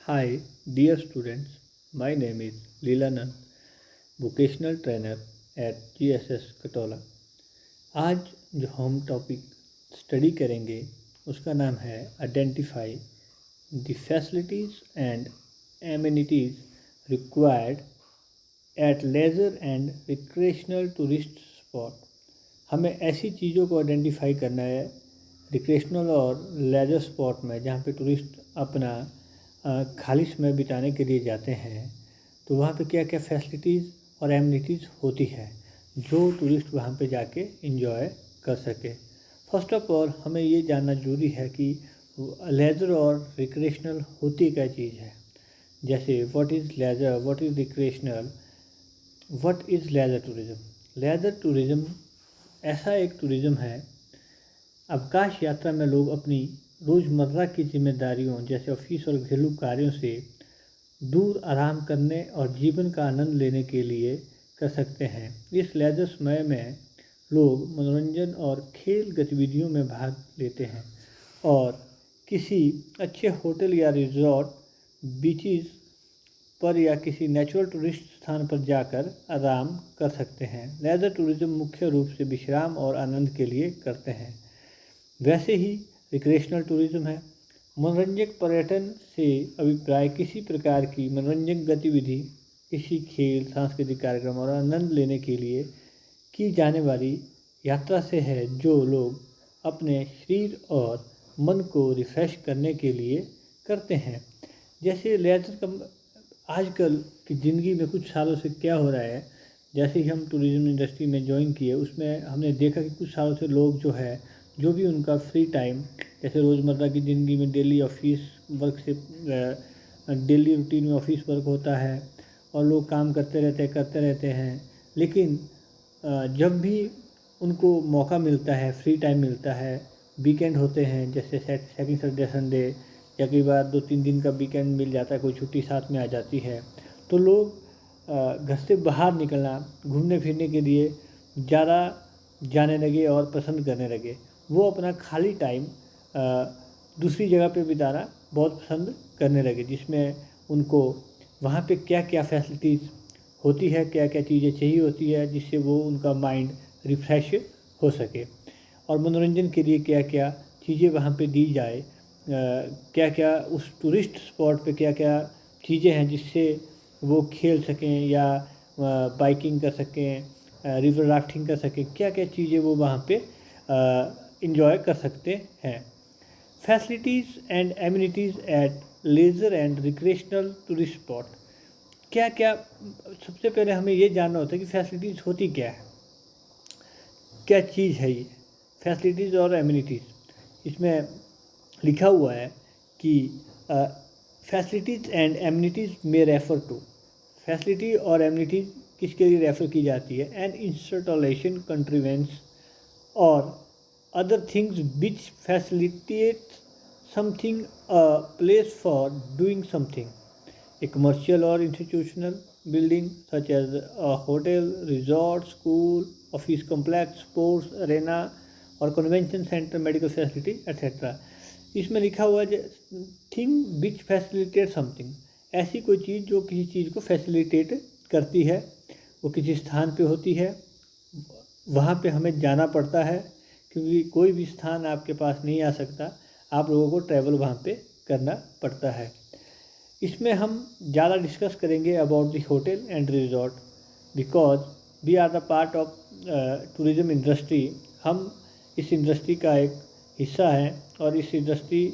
Hi, dear students. My name is Leelanand, vocational trainer at GSS Kataula. आज जो हम topic study करेंगे उसका नाम है identify the facilities and amenities required at leisure and recreational tourist spot. हमें ऐसी चीज़ों को आइडेंटिफाई करना है रिक्रेशनल और लेजर स्पॉट में जहाँ पे टूरिस्ट अपना खाली समय बिताने के लिए जाते हैं, तो वहाँ पे क्या क्या फैसिलिटीज़ और एमिनिटीज़ होती है जो टूरिस्ट वहाँ पे जाके एंजॉय कर सके। फर्स्ट ऑफ ऑल हमें ये जानना जरूरी है कि लेजर और रिक्रेशनल होती क्या चीज़ है। जैसे what is leisure, what is recreational, what is leisure tourism. Leisure tourism ऐसा एक टूरिज़्म है, अवकाश यात्रा में लोग अपनी रोज़मर्रा की जिम्मेदारियों जैसे ऑफिस और घरेलू कार्यों से दूर आराम करने और जीवन का आनंद लेने के लिए कर सकते हैं। इस लेजर समय में लोग मनोरंजन और खेल गतिविधियों में भाग लेते हैं और किसी अच्छे होटल या रिजॉर्ट, बीचेस पर या किसी नेचुरल टूरिस्ट स्थान पर जाकर आराम कर सकते हैं। लेजर टूरिज़्म मुख्य रूप से विश्राम और आनंद के लिए करते हैं। वैसे ही रिक्रेशनल टूरिज़्म है। मनोरंजक पर्यटन से अभिप्राय किसी प्रकार की मनोरंजक गतिविधि, किसी खेल, सांस्कृतिक कार्यक्रम और आनंद लेने के लिए की जाने वाली यात्रा से है जो लोग अपने शरीर और मन को रिफ़्रेश करने के लिए करते हैं। जैसे लेजर का आजकल की ज़िंदगी में कुछ सालों से क्या हो रहा है, जैसे ही हम टूरिज़्म इंडस्ट्री में ज्वाइन किए उसमें हमने देखा कि कुछ सालों से लोग जो भी उनका फ्री टाइम, जैसे रोज़मर्रा की ज़िंदगी में डेली ऑफिस वर्क से डेली रूटीन में ऑफिस वर्क होता है और लोग काम करते रहते हैं। लेकिन जब भी उनको मौका मिलता है, फ्री टाइम मिलता है, वीकेंड होते हैं जैसे सेकंड सैटरडे संडे, या कई बार 2-3 दिन का वीकेंड मिल जाता है, कोई छुट्टी साथ में आ जाती है, तो लोग घर से बाहर निकलना, घूमने फिरने के लिए ज़्यादा जाने लगे और पसंद करने लगे। वो अपना खाली टाइम दूसरी जगह पे बिताना बहुत पसंद करने लगे, जिसमें उनको वहाँ पे क्या क्या फैसिलिटीज़ होती है, क्या क्या चीज़ें चाहिए होती है जिससे वो उनका माइंड रिफ़्रेश हो सके, और मनोरंजन के लिए क्या क्या चीज़ें वहाँ पे दी जाए, क्या क्या उस टूरिस्ट स्पॉट पे क्या क्या चीज़ें हैं जिससे वो खेल सकें या बाइकिंग कर सकें, रिवर राफ्टिंग कर सकें, क्या क्या चीज़ें वो वहाँ पे इंजॉय कर सकते हैं। Facilities and amenities at leisure and recreational tourist spot. क्या क्या, सबसे पहले हमें ये जानना होता है कि फैसिलिटीज़ होती क्या है, क्या चीज़ है ये फैसिलिटीज़ और एमिनिटीज़। इसमें लिखा हुआ है कि फैसिलिटीज़ एंड एमिनिटीज़ में रेफ़र टू, फैसिलिटी और एमिनिटीज़ किसके लिए रेफ़र की जाती है, एंड इंस्टॉलेशन कंट्रीवेंस और other things which facilitate something, a place for doing something, a commercial or institutional building such as a hotel, resort, school, office complex, sports arena और convention center, medical facility etc. इसमें लिखा हुआ है thing which facilitate something, ऐसी कोई चीज़ जो किसी चीज़ को फैसिलिटेट करती है, वो किसी स्थान पे होती है, वहाँ पे हमें जाना पड़ता है क्योंकि कोई भी स्थान आपके पास नहीं आ सकता, आप लोगों को ट्रैवल वहाँ पे करना पड़ता है। इसमें हम ज़्यादा डिस्कस करेंगे about the hotel and resort because we are the part of tourism industry. हम इस इंडस्ट्री का एक हिस्सा हैं और इस इंडस्ट्री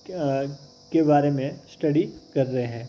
के बारे में स्टडी कर रहे हैं।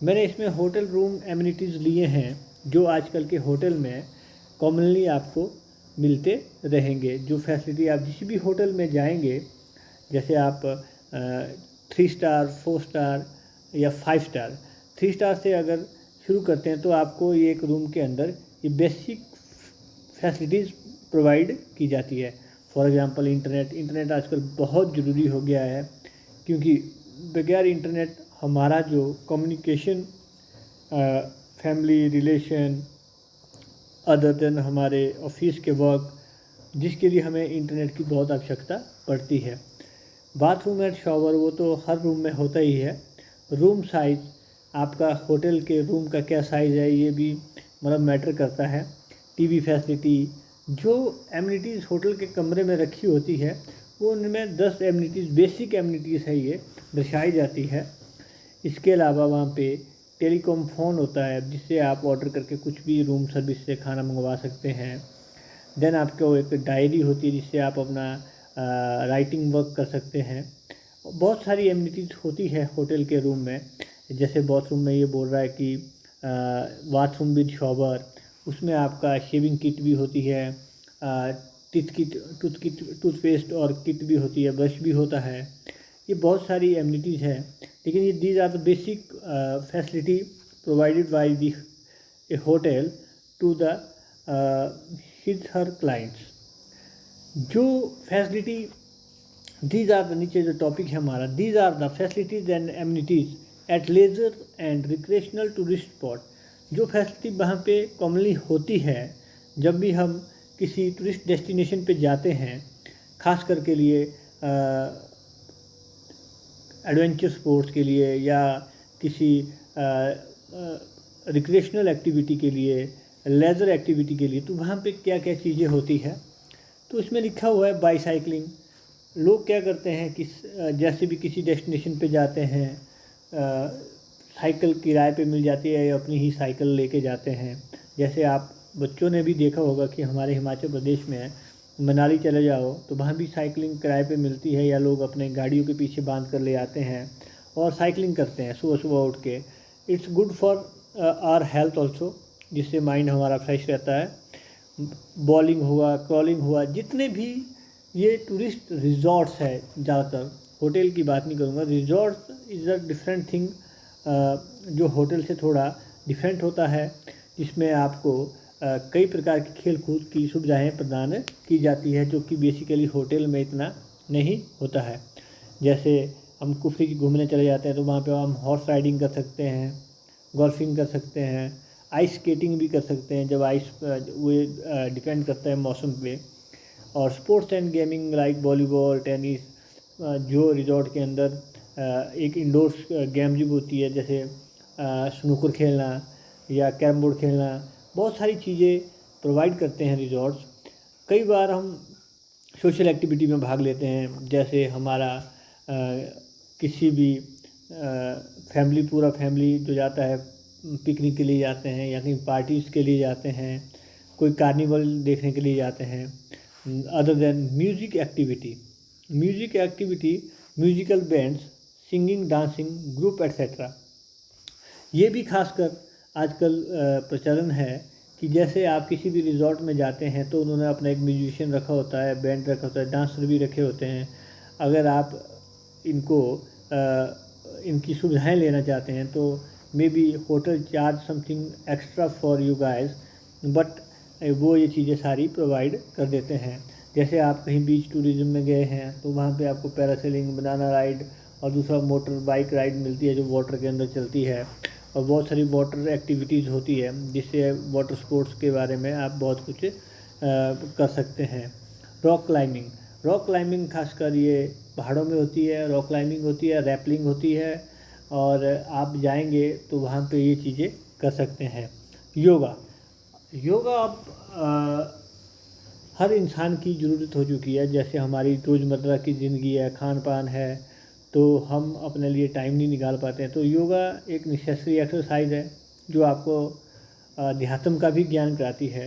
मैंने इसमें होटल रूम एमिनिटीज़ लिए हैं जो आजकल के होटल में कॉमनली आपको मिलते रहेंगे। जो फैसिलिटी आप जिस भी होटल में जाएंगे, जैसे आप 3 स्टार, 4 स्टार या 5 स्टार, 3 स्टार से अगर शुरू करते हैं तो आपको ये एक रूम के अंदर ये बेसिक फैसिलिटीज़ प्रोवाइड की जाती है। फॉर एग्जांपल इंटरनेट आजकल बहुत ज़रूरी हो गया है, क्योंकि बगैर इंटरनेट हमारा जो communication, family relation, other than हमारे ऑफिस के वर्क, जिसके लिए हमें इंटरनेट की बहुत आवश्यकता पड़ती है। बाथरूम एंड शॉवर वो तो हर रूम में होता ही है, रूम साइज़, आपका होटल के रूम का क्या साइज़ है, ये भी मतलब मैटर करता है। टीवी फैसिलिटी, जो एमिनिटीज़ होटल के कमरे में रखी होती है वो उनमें 10 एमिनिटीज़, बेसिक एमिनिटीज़ है, ये दर्शाई जाती है। इसके अलावा वहाँ पे टेलीकॉम फ़ोन होता है जिससे आप ऑर्डर करके कुछ भी रूम सर्विस से खाना मंगवा सकते हैं। देन आपको एक डायरी होती है जिससे आप अपना राइटिंग वर्क कर सकते हैं। बहुत सारी एमिनिटीज़ होती है होटल के रूम में, जैसे बाथरूम में ये बोल रहा है कि बाथरूम विद शॉवर, उसमें आपका शेविंग किट भी होती है, टूथपेस्ट और किट भी होती है, ब्रश भी होता है। ये बहुत सारी एमिनिटीज़ हैं, लेकिन ये these are the basic facility provided by the a hotel to the his her clients. जो फैसिलिटी, दीज आर द, नीचे जो टॉपिक है हमारा, these are the facilities and amenities at leisure and recreational tourist spot. जो facility वहाँ पे commonly होती है जब भी हम किसी टूरिस्ट डेस्टिनेशन पे जाते हैं, खास कर के लिए एडवेंचर स्पोर्ट्स के लिए या किसी रिक्रेशनल एक्टिविटी के लिए, लेज़र एक्टिविटी के लिए, तो वहाँ पे क्या क्या चीज़ें होती है। तो इसमें लिखा हुआ है बाईसाइकिलिंग। लोग क्या करते हैं कि जैसे भी किसी डेस्टिनेशन पे जाते हैं, साइकिल किराए पे मिल जाती है या अपनी ही साइकिल लेके जाते हैं। जैसे आप बच्चों ने भी देखा होगा कि हमारे हिमाचल प्रदेश में मनाली चले जाओ तो वहाँ भी साइकिलिंग किराए पे मिलती है, या लोग अपने गाड़ियों के पीछे बांध कर ले आते हैं और साइकिलिंग करते हैं सुबह सुबह उठ के। It's good for our health also, जिससे माइंड हमारा फ्रेश रहता है। बॉलिंग हुआ, क्रॉलिंग हुआ, जितने भी ये टूरिस्ट रिजॉर्ट्स है, ज़्यादातर होटल की बात नहीं करूँगा, resort is a different thing, जो होटल से थोड़ा डिफरेंट होता है, जिसमें आपको कई प्रकार की खेल कूद की सुविधाएं प्रदान की जाती है, जो कि बेसिकली होटल में इतना नहीं होता है। जैसे हम कुफरी घूमने चले जाते हैं तो वहाँ पे हम हॉर्स राइडिंग कर सकते हैं, गोल्फिंग कर सकते हैं, आइस स्केटिंग भी कर सकते हैं, जब आइस वो डिपेंड करता है मौसम पे। और sports and gaming like volleyball, tennis, जो रिजॉर्ट के अंदर एक इंडोर्स गेम भी होती है, जैसे स्नूकर खेलना या कैरम बोर्ड खेलना, बहुत सारी चीज़ें प्रोवाइड करते हैं रिजॉर्ट्स। कई बार हम सोशल एक्टिविटी में भाग लेते हैं, जैसे हमारा किसी भी फैमिली, पूरा फैमिली जो जाता है पिकनिक के लिए जाते हैं या कहीं पार्टीज़ के लिए जाते हैं, कोई कार्निवल देखने के लिए जाते हैं। Other than music activity, musical bands, singing, dancing, group etcetera, ये भी खासकर आजकल प्रचलन है कि जैसे आप किसी भी रिजॉर्ट में जाते हैं तो उन्होंने अपना एक म्यूजिशियन रखा होता है, बैंड रखा होता है, डांसर भी रखे होते हैं। अगर आप इनको इनकी सुविधाएं लेना चाहते हैं तो may be hotel charge something extra for you guys, but वो ये चीज़ें सारी प्रोवाइड कर देते हैं। जैसे आप कहीं बीच टूरिज़्म में गए हैं तो वहाँ पे आपको पैरासेलिंग, बनाना राइड और दूसरा मोटर बाइक राइड मिलती है जो वाटर के अंदर चलती है, और बहुत सारी वाटर एक्टिविटीज़ होती है जिससे वाटर स्पोर्ट्स के बारे में आप बहुत कुछ कर सकते हैं। रॉक क्लाइंबिंग खासकर ये पहाड़ों में होती है, रॉक क्लाइंबिंग होती है, रैपलिंग होती है, और आप जाएंगे तो वहाँ पे ये चीज़ें कर सकते हैं। योगा, अब हर इंसान की ज़रूरत हो चुकी है। जैसे हमारी रोज़मर्रा की ज़िंदगी है, खान पान है, तो हम अपने लिए टाइम नहीं निकाल पाते हैं। तो योगा एक नेसेसरी एक्सरसाइज है जो आपको अध्यात्म का भी ज्ञान कराती है।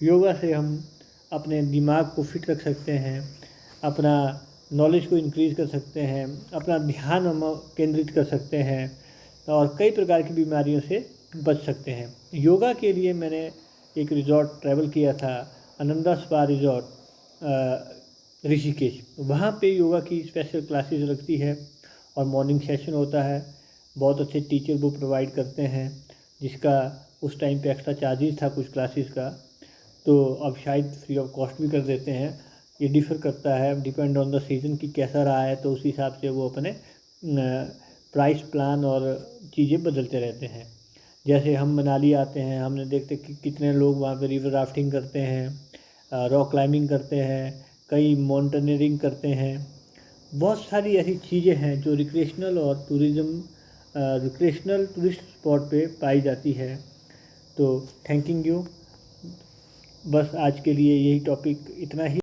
योगा से हम अपने दिमाग को फिट रख सकते हैं, अपना नॉलेज को इंक्रीज़ कर सकते हैं, अपना ध्यान हम केंद्रित कर सकते हैं और कई प्रकार की बीमारियों से बच सकते हैं। योगा के लिए मैंने एक रिज़ॉर्ट ट्रैवल किया था, आनंदा स्पा रिज़ॉर्ट ऋषिकेश। वहाँ पे योगा की स्पेशल क्लासेस लगती है और मॉर्निंग सेशन होता है। बहुत अच्छे टीचर वो प्रोवाइड करते हैं, जिसका उस टाइम पे एक्स्ट्रा चार्जेस था कुछ क्लासेस का, तो अब शायद फ्री ऑफ कॉस्ट भी कर देते हैं। ये डिफ़र करता है, डिपेंड ऑन द सीज़न कि कैसा रहा है, तो उस हिसाब से वो अपने प्राइस प्लान और चीज़ें बदलते रहते हैं। जैसे हम मनाली आते हैं, हमने देखते कि कितने लोग वहाँ पे रिवर राफ्टिंग करते हैं, रॉक क्लाइंबिंग करते हैं, कई माउंटेनियरिंग करते हैं। बहुत सारी ऐसी चीज़ें हैं जो रिक्रिएशनल और टूरिज़्म रिक्रेशनल टूरिस्ट स्पॉट पे पाई जाती है। तो थैंकिंग यू। बस आज के लिए यही टॉपिक इतना ही।